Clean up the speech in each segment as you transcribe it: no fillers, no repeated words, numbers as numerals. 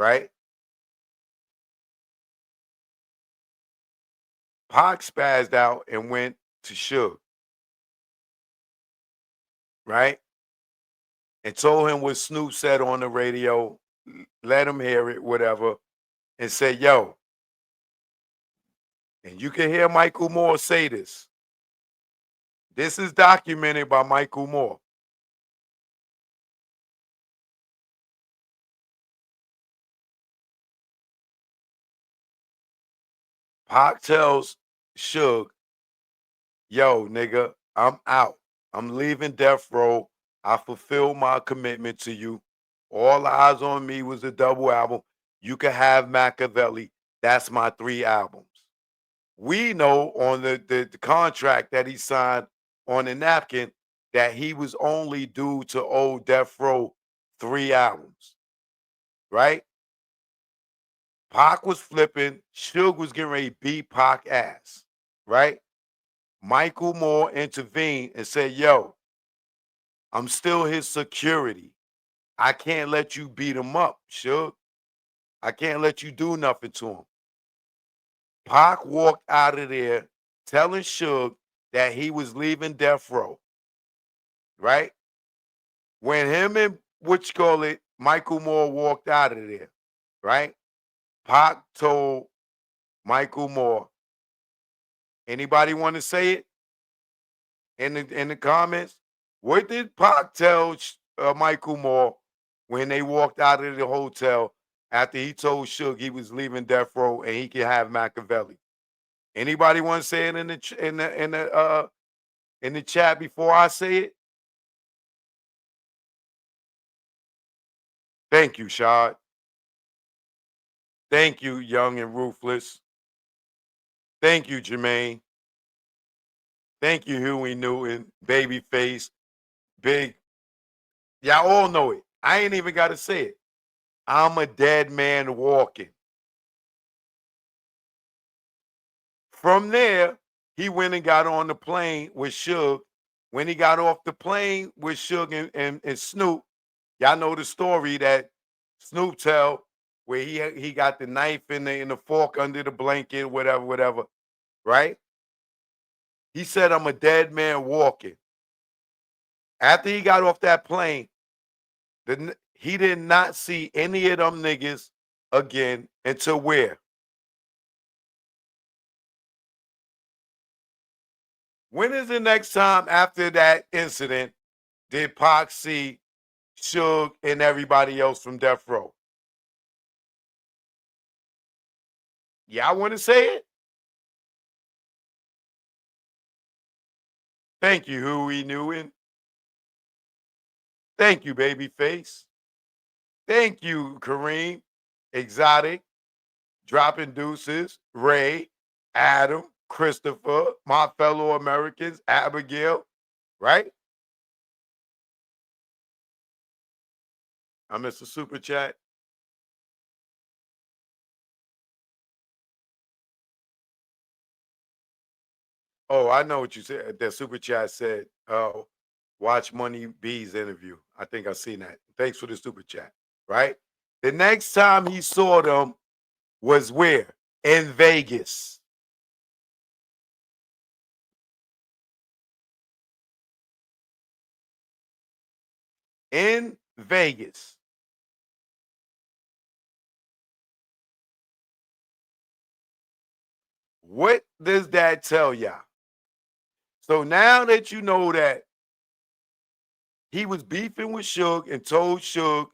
right? Pac spazzed out and went to Suge, right? And told him what Snoop said on the radio, let him hear it, whatever, and said, yo, and you can hear Michael Moore say this. This is documented by Michael Moore. Pac tells Suge, yo, nigga, I'm out. I'm leaving Death Row. I fulfilled my commitment to you. All Eyes on Me was a double album. You can have Machiavelli. That's my 3 albums. We know on the contract that he signed on the napkin that he was only due to owe Death Row 3 albums, right? Pac was flipping. Suge was getting ready to beat Pac ass, right? Michael Moore intervened and said, yo, I'm still his security. I can't let you beat him up, Suge. I can't let you do nothing to him. Pac walked out of there telling Suge that he was leaving Death Row, right? When him and Michael Moore walked out of there, right? Pac told Michael Moore, anybody want to say it in the comments? What did Pac tell Michael Moore when they walked out of the hotel after he told Suge he was leaving Death Row and he could have Machiavelli? Anybody want to say it in the chat before I say it? Thank you, Shad. Thank you, Young and Ruthless. Thank you, Jermaine. Thank you, Huey Newton, Babyface, Big. Y'all all know it. I ain't even got to say it. I'm a dead man walking. From there, he went and got on the plane with Suge. When he got off the plane with Suge and Snoop, y'all know the story that Snoop tell where he got the knife and the fork under the blanket, whatever, right? He said, I'm a dead man walking. After he got off that plane, he did not see any of them niggas again until where? When is the next time after that incident did Pac see Suge and everybody else from Death Row? Y'all want to say it? Thank you, Huey Newton. Thank you, Babyface. Thank you, Kareem, Exotic, Dropping Deuces, Ray, Adam, Christopher, my fellow Americans, Abigail, right? I missed a super chat. Oh, I know what you said. The super chat said, watch Money B's interview. I think I seen that. Thanks for the super chat. Right? The next time he saw them was where? In Vegas. In Vegas. What does that tell y'all? So now that you know that he was beefing with Suge and told Suge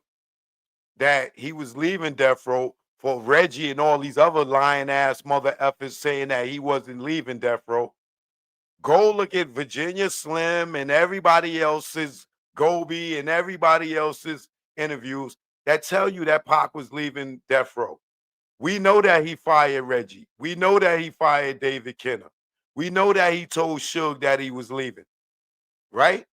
that he was leaving Death Row for Reggie and all these other lying ass mother effers saying that he wasn't leaving Death Row. Go look at Virginia Slim and everybody else's Gobi and everybody else's interviews that tell you that Pac was leaving Death Row. We know that he fired Reggie. We know that he fired David Kenner. We know that he told Suge that he was leaving, right?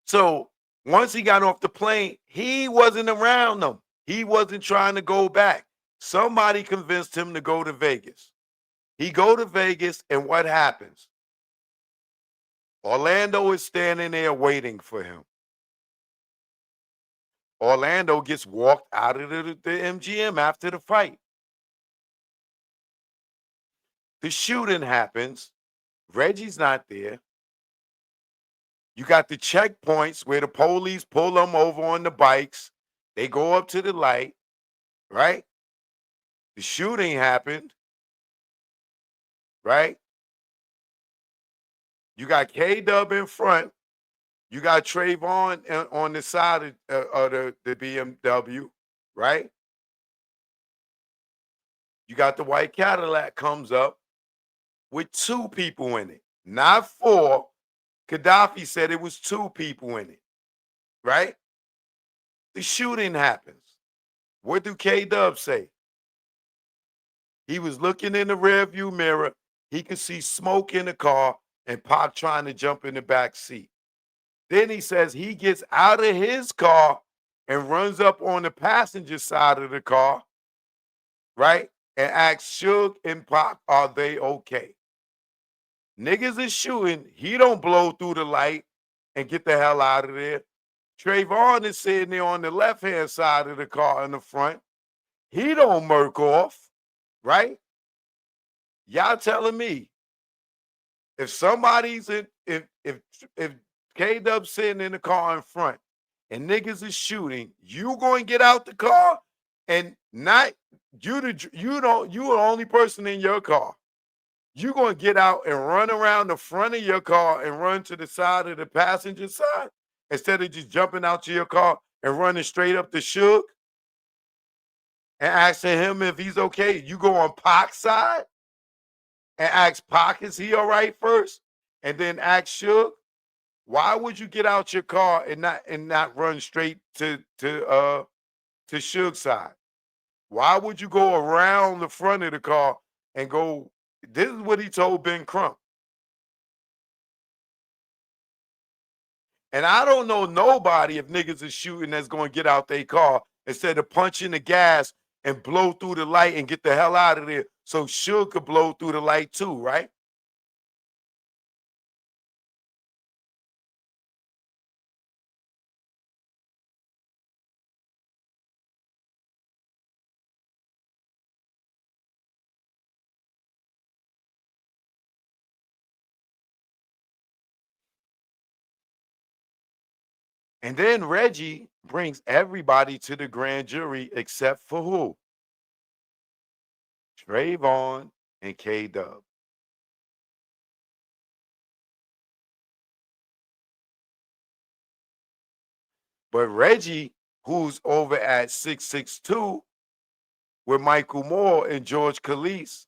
So once he got off the plane, he wasn't around them. He wasn't trying to go back. Somebody convinced him to go to Vegas. He go to Vegas, and what happens? Orlando is standing there waiting for him. Orlando gets walked out of the MGM after the fight. The shooting happens. Reggie's not there. You got the checkpoints where the police pull them over on the bikes. They go up to the light, right? The shooting happened, right? You got K Dub in front. You got Trayvon on the side of the BMW, right? You got the white Cadillac comes up with 2 people in it, not 4. Gaddafi said it was 2 people in it, right? The shooting happens. What do K Dub say? He was looking in the rearview mirror. He could see smoke in the car and Pac trying to jump in the back seat. Then he says he gets out of his car and runs up on the passenger side of the car, right? And asks Suge and Pac, are they okay? Niggas is shooting. He don't blow through the light and get the hell out of there. Trayvon is sitting there on the left-hand side of the car in the front. He don't murk off, right? Y'all telling me if somebody's if K Dub's sitting in the car in front and niggas is shooting, you going to get out the car and not you don't you are the only person in your car. You going to get out and run around the front of your car and run to the side of the passenger side instead of just jumping out to your car and running straight up the Suge and asking him if he's okay. You go on Pac's side and ask Pac, is he all right first? And then ask Suge. Why would you get out your car and not run straight to Suge's side? Why would you go around the front of the car and go? This is what he told Ben Crump. And I don't know nobody if niggas is shooting that's going to get out their car instead of punching the gas and blow through the light and get the hell out of there so Suge could blow through the light too, right? And then Reggie brings everybody to the grand jury except for who? Trayvon and K Dub. But Reggie, who's over at 662 with Michael Moore and George Khalees,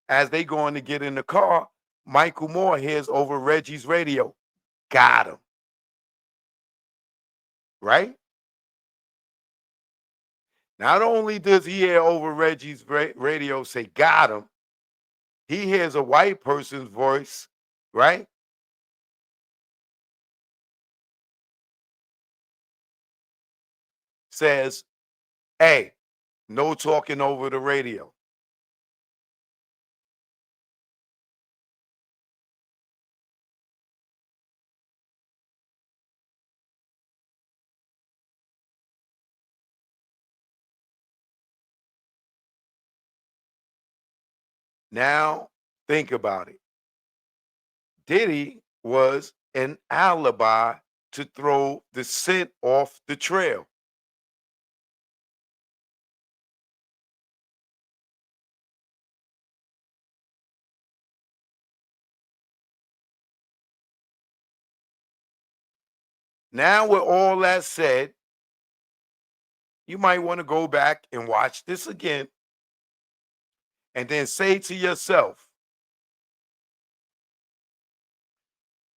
as they going to get in the car, Michael Moore hears over Reggie's radio, got him, right? Not only does he hear over Reggie's radio say, got him, he hears a white person's voice, right? Says, hey, no talking over the radio. Now, think about it. Diddy was an alibi to throw the scent off the trail. Now, with all that said, you might want to go back and watch this again and then say to yourself,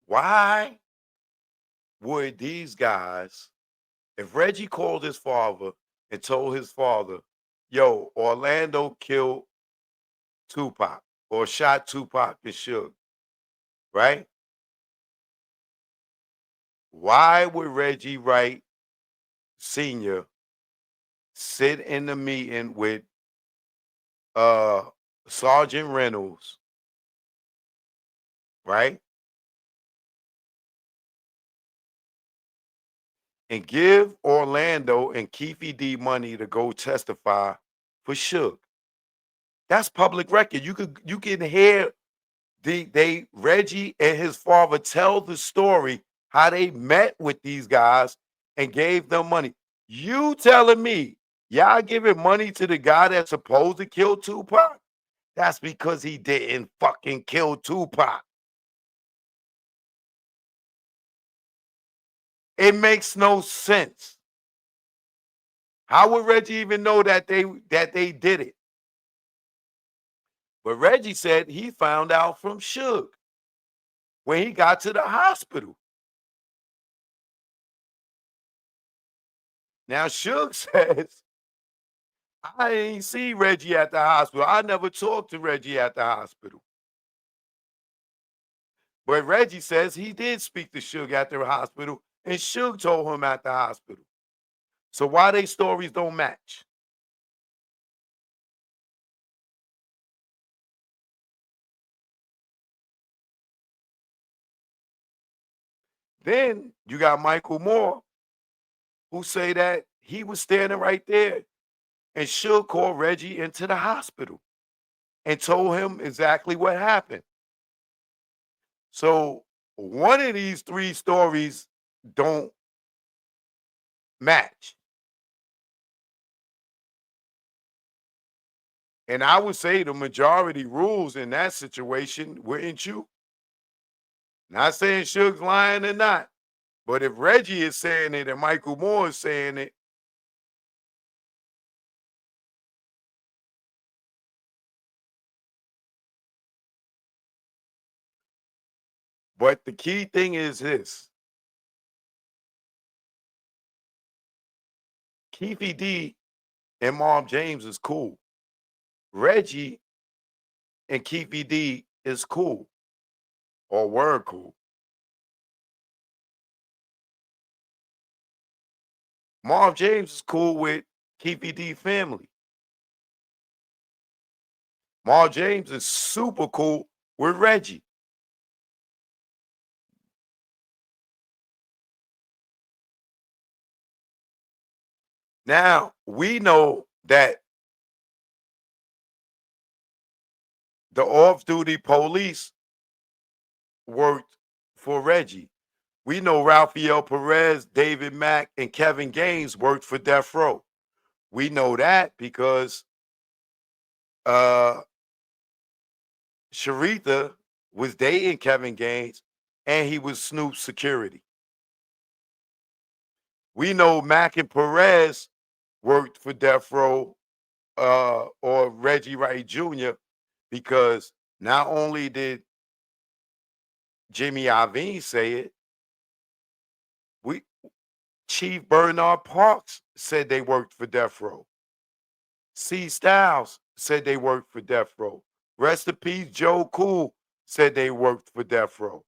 why would these guys, if Reggie called his father and told his father, yo, Orlando killed Tupac or shot Tupac and Suge, right? Why would Reggie Wright Sr. sit in the meeting with uh Sergeant Reynolds, right? and give Orlando and Keefe D money to go testify for Suge. That's public record. You can hear they Reggie and his father tell the story how they met with these guys and gave them money. You telling me y'all giving money to the guy that's supposed to kill Tupac? That's because he didn't fucking kill Tupac. It makes no sense. How would Reggie even know that they did it? But Reggie said he found out from Suge when he got to the hospital. Now Suge says, I ain't see Reggie at the hospital. I never talked to Reggie at the hospital. But Reggie says he did speak to Suge at the hospital, and Suge told him at the hospital. So why they stories don't match? Then you got Michael Moore, who say that he was standing right there, and Suge called Reggie into the hospital and told him exactly what happened. So one of these three stories don't match. And I would say the majority rules in that situation, wouldn't you? Not saying Suge's lying or not, but if Reggie is saying it and Michael Moore is saying it, but the key thing is this: Keefe D and Mom James is cool. Reggie and Keefe D is cool or were cool. Mom James is cool with Keefe D family. Mom James is super cool with Reggie. Now we know that the off-duty police worked for Reggie. We know Rafael Perez, David Mack, and Kevin Gaines worked for Deathrow. We know that because uh Sharitha was dating Kevin Gaines and he was Snoop's security. We know Mack and Perez worked for Deathrow or Reggie Wright Jr. because not only did Jimmy Iovine say it, we Chief Bernard Parks said they worked for Deathrow. C. Styles said they worked for Deathrow. Rest in peace, Joe Cool said they worked for Deathrow.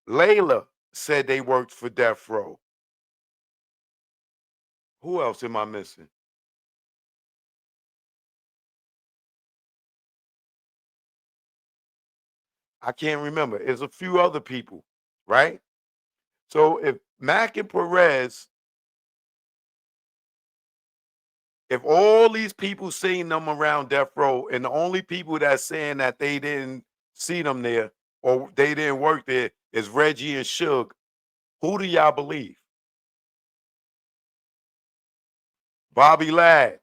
Layla said they worked for Deathrow. Who else am I missing? I can't remember. There's a few other people, right? So if Mack and Perez, if all these people seen them around Death Row, and the only people that's saying that they didn't see them there or they didn't work there is Reggie and Suge, who do y'all believe? Bobby Ladd.